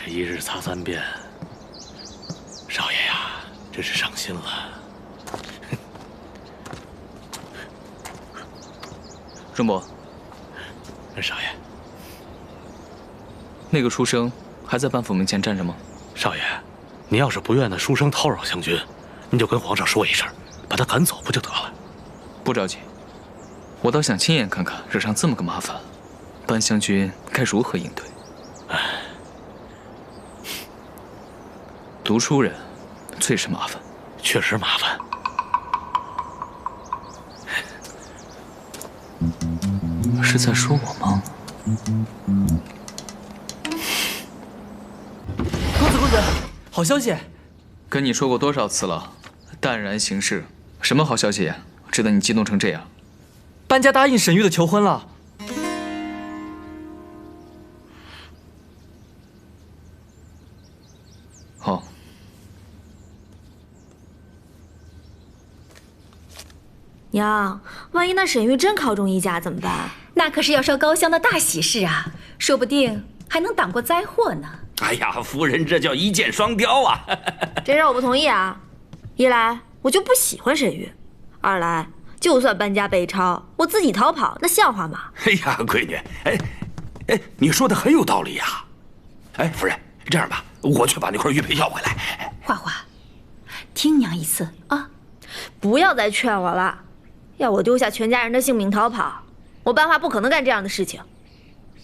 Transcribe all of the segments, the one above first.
这一日擦3遍，少爷呀，真是伤心了。荣伯，少爷，那个书生还在半府门前站着吗？少爷，你要是不愿那书生叨扰湘军，您就跟皇上说一声，把他赶走不就得了？不着急，我倒想亲眼看看，惹上这么个麻烦，班湘军该如何应对。读书人最是麻烦，确实麻烦。是在说我吗？公子，好消息！跟你说过多少次了，淡然行事。什么好消息呀？值得你激动成这样？班家答应沈玉的求婚了。好。娘，万一那沈玉真考中医家怎么办？那可是要烧高香的大喜事啊，说不定还能挡过灾祸呢。哎呀，夫人这叫一箭双雕啊！这事我不同意啊！一来我就不喜欢沈玉，二来就算搬家北抄，我自己逃跑那像话吗？哎呀，闺女，你说的很有道理呀。哎，夫人，这样吧，我去把那块玉佩要回来。花花，听娘一次啊！不要再劝我了，要我丢下全家人的性命逃跑，我班花不可能干这样的事情，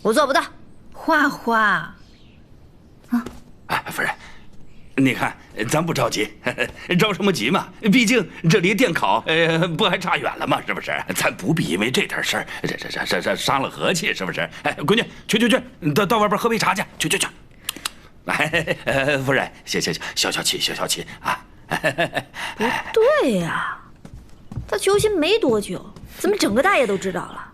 我做不到。花花。哎，夫人，你看，咱不着急，着什么急嘛？毕竟这离电考，不还差远了吗？是不是？咱不必因为这点事儿，这伤了和气，是不是？哎，闺女，去，到外边喝杯茶去，去。哎，夫人，行，消气啊！不对呀，他求亲没多久，怎么整个大爷都知道了？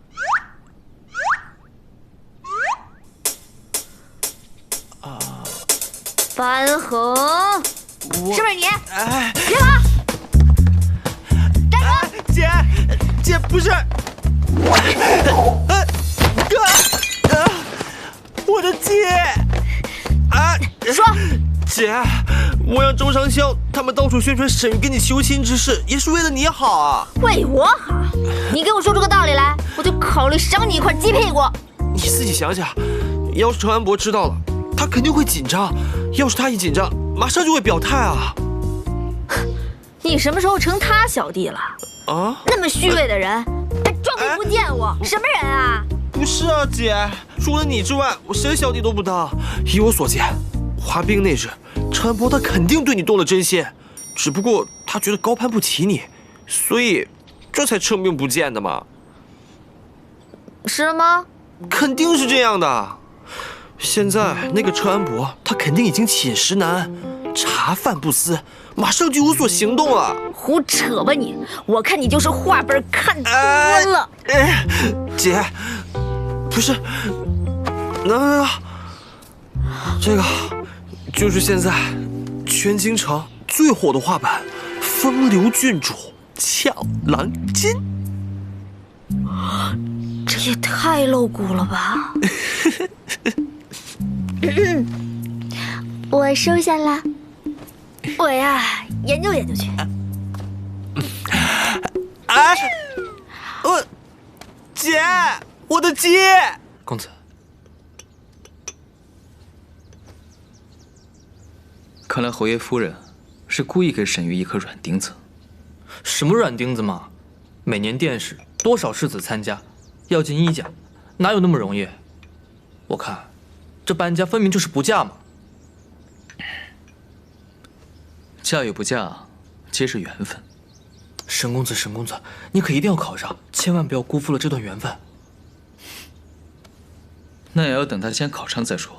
班恒，是不是你？哎，别跑！站住！姐，不是，我的姐，说，姐，我让周长香他们到处宣传沈玉跟你求亲之事，也是为了你好啊。为我好，你给我说出个道理来，我就考虑赏你一块鸡屁股。你自己想想，要是程安博知道了，他肯定会紧张。要是他一紧张，马上就会表态啊！你什么时候成他小弟了？啊？那么虚伪的人，还装逼不见我，什么人啊？不是啊，姐，除了你之外，我谁小弟都不当。依我所见，滑冰那日，程安博他肯定对你动了真心，只不过他觉得高攀不起你，所以这才称病不见的嘛。是吗？肯定是这样的。现在那个程安博，他肯定已经寝食难安，茶饭不思，马上就有所行动了。胡扯吧你！我看你就是画本看多了。姐，不是，那这个就是现在全京城最火的画板——风流郡主俏郎君。这也太露骨了吧！我收下了。我呀，研究研究去。姐，我的姐！公子，看来侯爷夫人是故意给沈玉一颗软钉子。什么软钉子嘛？每年殿试多少世子参加，要进1甲，哪有那么容易？我看这班家分明就是不嫁嘛。嫁与不嫁，皆是缘分。沈公子，你可一定要考上，千万不要辜负了这段缘分。那也要等他先考上再说。